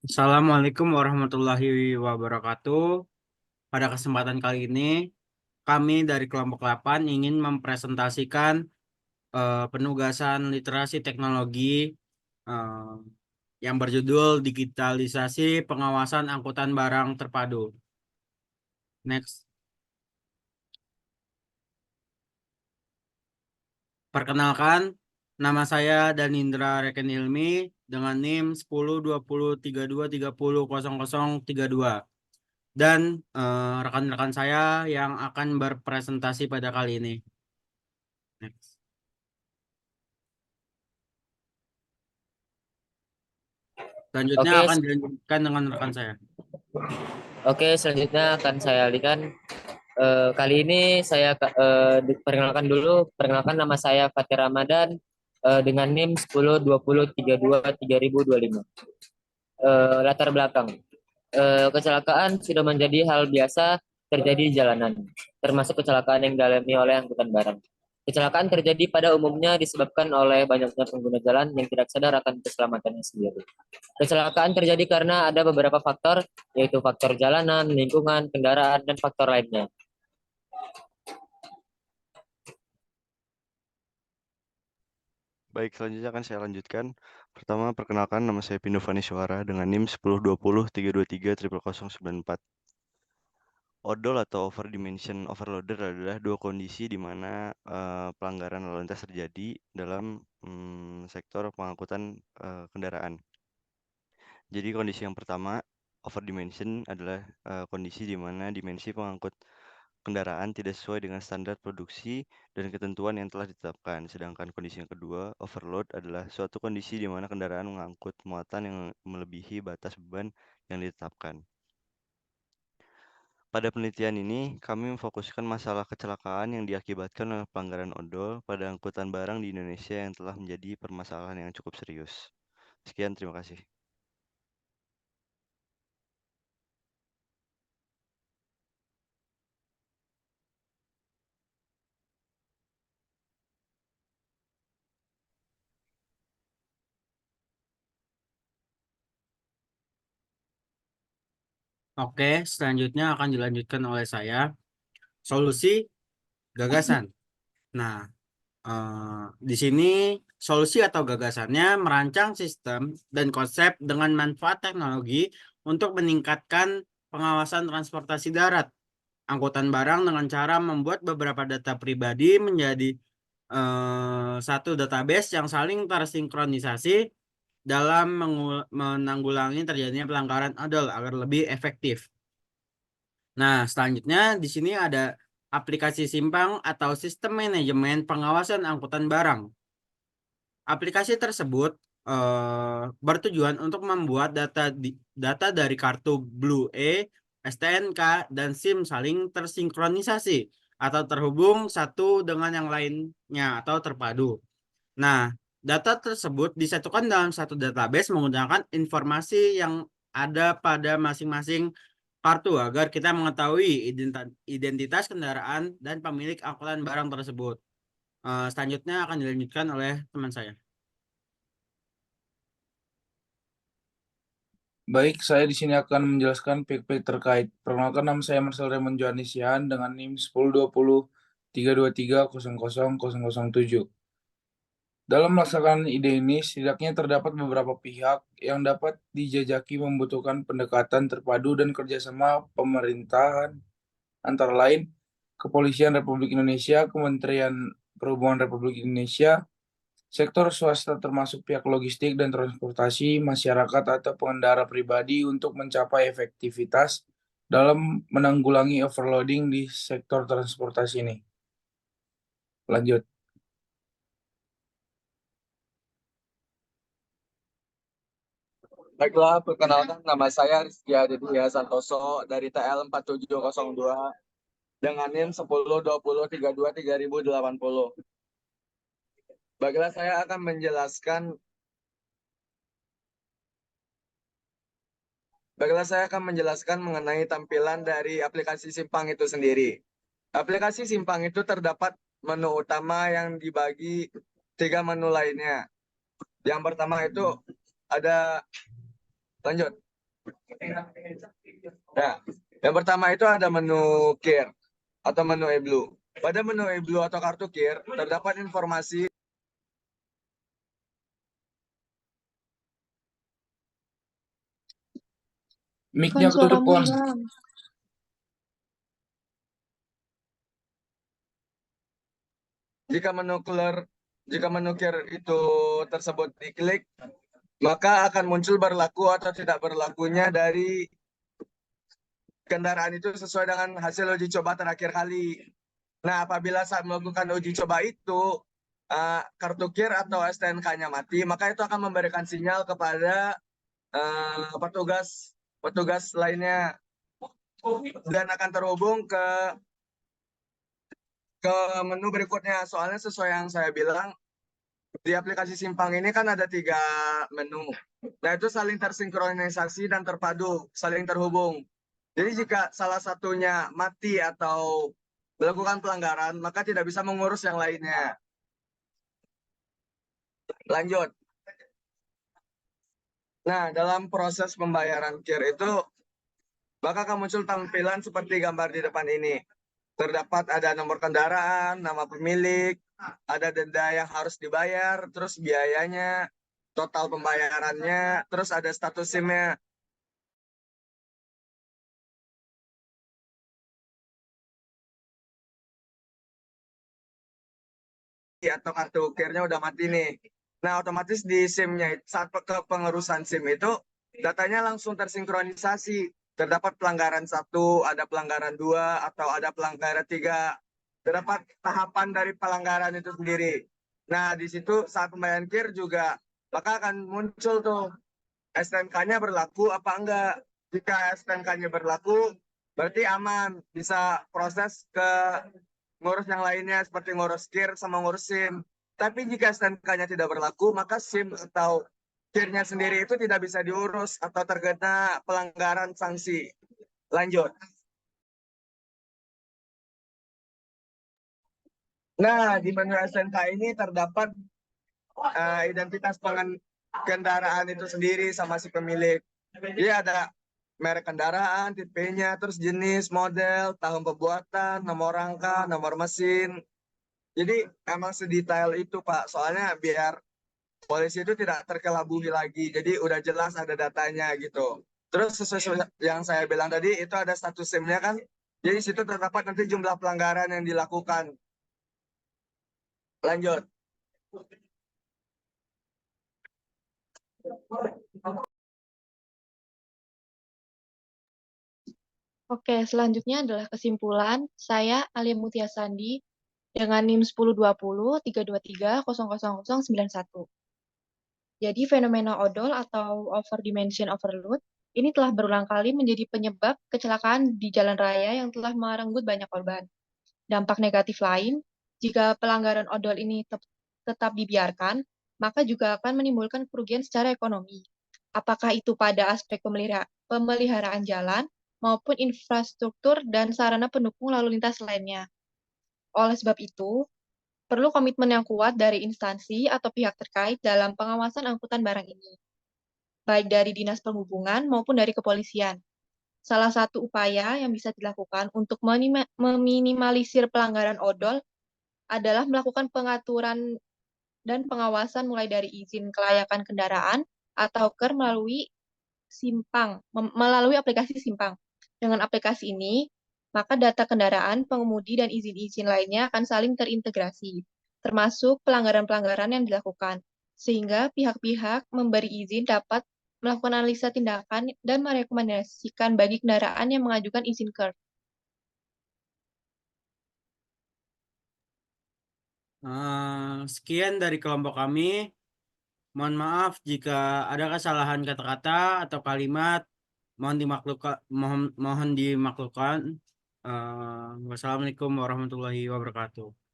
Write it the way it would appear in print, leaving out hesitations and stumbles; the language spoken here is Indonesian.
Assalamualaikum warahmatullahi wabarakatuh. Pada kesempatan kali ini, kami dari kelompok 8 ingin mempresentasikan penugasan literasi teknologi eh, yang berjudul Digitalisasi Pengawasan Angkutan Barang Terpadu. Next. Perkenalkan, nama saya Danindra Reken Ilmi dengan NIM 102032300032 dan rekan-rekan saya yang akan berpresentasi pada kali ini. Next. Selanjutnya Oke, akan dilanjutkan dengan rekan saya. selanjutnya akan saya alihkan. Kali ini saya perkenalkan nama saya Fatih Ramadan dengan NIM 1020323025. Latar belakang. Kecelakaan sudah menjadi hal biasa terjadi di jalanan, termasuk kecelakaan yang dialami oleh angkutan barang. Kecelakaan terjadi pada umumnya disebabkan oleh banyaknya pengguna jalan yang tidak sadar akan keselamatannya sendiri. Kecelakaan terjadi karena ada beberapa faktor, yaitu faktor jalanan, lingkungan, kendaraan, dan faktor lainnya. Baik, selanjutnya akan saya lanjutkan. Pertama, perkenalkan nama saya Pindo Vaniswara dengan NIM 102032300094. Odol atau overdimension overloader adalah dua kondisi di mana pelanggaran lalu lintas terjadi dalam sektor pengangkutan kendaraan. Jadi kondisi yang pertama, overdimension adalah kondisi di mana dimensi pengangkut kendaraan tidak sesuai dengan standar produksi dan ketentuan yang telah ditetapkan. Sedangkan kondisi yang kedua, overload adalah suatu kondisi di mana kendaraan mengangkut muatan yang melebihi batas beban yang ditetapkan. Pada penelitian ini, kami memfokuskan masalah kecelakaan yang diakibatkan oleh pelanggaran odol pada angkutan barang di Indonesia yang telah menjadi permasalahan yang cukup serius. Sekian, terima kasih. Oke, selanjutnya akan dilanjutkan oleh saya. Solusi gagasan. Nah, di sini solusi atau gagasannya merancang sistem dan konsep dengan manfaat teknologi untuk meningkatkan pengawasan transportasi darat, angkutan barang dengan cara membuat beberapa data pribadi menjadi satu database yang saling tersinkronisasi dalam menanggulangi terjadinya pelanggaran odol agar lebih efektif. Nah, selanjutnya di sini ada aplikasi simpang atau sistem manajemen pengawasan angkutan barang. Aplikasi tersebut bertujuan untuk membuat data dari kartu Blue E, STNK, dan SIM saling tersinkronisasi atau terhubung satu dengan yang lainnya atau terpadu. Nah, data tersebut disatukan dalam satu database menggunakan informasi yang ada pada masing-masing kartu agar kita mengetahui identitas kendaraan dan pemilik angkutan barang tersebut. Selanjutnya akan dilanjutkan oleh teman saya. Baik, saya di sini akan menjelaskan pik-pik terkait. Perkenalkan, nama saya Marcel Raymond Johanesian dengan NIM 102032300007. Dalam melaksanakan ide ini, setidaknya terdapat beberapa pihak yang dapat dijajaki membutuhkan pendekatan terpadu dan kerjasama pemerintahan, antara lain Kepolisian Republik Indonesia, Kementerian Perhubungan Republik Indonesia, sektor swasta termasuk pihak logistik dan transportasi, masyarakat atau pengendara pribadi untuk mencapai efektivitas dalam menanggulangi overloading di sektor transportasi ini. Lanjut. Baiklah, perkenalkan nama saya Rizky Aditya Santoso dari TL 4702 dengan NIM 1020323080. Baiklah, saya akan menjelaskan mengenai tampilan dari aplikasi Simpang itu sendiri. Aplikasi Simpang itu terdapat menu utama yang dibagi 3 menu lainnya. Yang pertama itu ada lanjut. Nah, yang pertama itu ada menu KIR atau menu e-Blue. Pada menu e-Blue atau kartu KIR terdapat informasi Mic-nya Kon ketutup, suaramu Kon. hilang. jika menu KIR itu tersebut diklik, maka akan muncul berlaku atau tidak berlakunya dari kendaraan itu sesuai dengan hasil uji coba terakhir kali. Nah, apabila saat melakukan uji coba itu kartu KIR atau STNK-nya mati, maka itu akan memberikan sinyal kepada petugas lainnya dan akan terhubung ke menu berikutnya. Soalnya sesuai yang saya bilang, di aplikasi Simpang ini kan ada 3 menu. Nah, itu saling tersinkronisasi dan terpadu, saling terhubung. Jadi jika salah satunya mati atau melakukan pelanggaran, maka tidak bisa mengurus yang lainnya. Lanjut. Nah, dalam proses pembayaran KIR itu, maka akan muncul tampilan seperti gambar di depan ini. Terdapat ada nomor kendaraan, nama pemilik, ada denda yang harus dibayar, terus biayanya, total pembayarannya, terus ada status SIM-nya. Atau kartu KIR-nya udah mati nih. Nah, otomatis di SIM-nya saat pengurusan SIM itu datanya langsung tersinkronisasi. Terdapat pelanggaran 1, ada pelanggaran 2, atau ada pelanggaran 3. Terdapat tahapan dari pelanggaran itu sendiri. Nah, di situ saat pembayaran KIR juga maka akan muncul tuh STNK-nya berlaku apa enggak. Jika STNK-nya berlaku, berarti aman, bisa proses ke ngurus yang lainnya seperti ngurus KIR sama ngurus SIM. Tapi jika STNK-nya tidak berlaku, maka SIM atau KIR-nya sendiri itu tidak bisa diurus atau terkena pelanggaran sanksi. Lanjut. Nah, di menu STNK ini terdapat identitas kendaraan itu sendiri sama si pemilik. Jadi ada merek kendaraan, tipenya, terus jenis, model, tahun pembuatan, nomor rangka, nomor mesin. Jadi emang sedetail itu, Pak. Soalnya biar polisi itu tidak terkelabui lagi. Jadi udah jelas ada datanya gitu. Terus sesuai yang saya bilang tadi, itu ada status SIM-nya kan. Jadi situ terdapat nanti jumlah pelanggaran yang dilakukan. Lanjut. Oke, selanjutnya adalah kesimpulan. Saya Alia Mutia Sandi dengan NIM 1020-323-00091. Jadi fenomena odol atau overdimension overload ini telah berulang kali menjadi penyebab kecelakaan di jalan raya yang telah merenggut banyak korban. Dampak negatif lain, jika pelanggaran odol ini tetap dibiarkan, maka juga akan menimbulkan kerugian secara ekonomi. Apakah itu pada aspek pemeliharaan jalan maupun infrastruktur dan sarana pendukung lalu lintas lainnya. Oleh sebab itu, perlu komitmen yang kuat dari instansi atau pihak terkait dalam pengawasan angkutan barang ini, baik dari Dinas Perhubungan maupun dari kepolisian. Salah satu upaya yang bisa dilakukan untuk meminimalisir pelanggaran odol adalah melakukan pengaturan dan pengawasan mulai dari izin kelayakan kendaraan atau KER melalui aplikasi Simpang. Dengan aplikasi ini, maka data kendaraan, pengemudi, dan izin-izin lainnya akan saling terintegrasi, termasuk pelanggaran-pelanggaran yang dilakukan, sehingga pihak-pihak memberi izin dapat melakukan analisa tindakan dan merekomendasikan bagi kendaraan yang mengajukan izin KER. Sekian dari kelompok kami. Mohon maaf jika ada kesalahan kata-kata atau kalimat. Mohon dimaklukkan. Wassalamualaikum warahmatullahi wabarakatuh.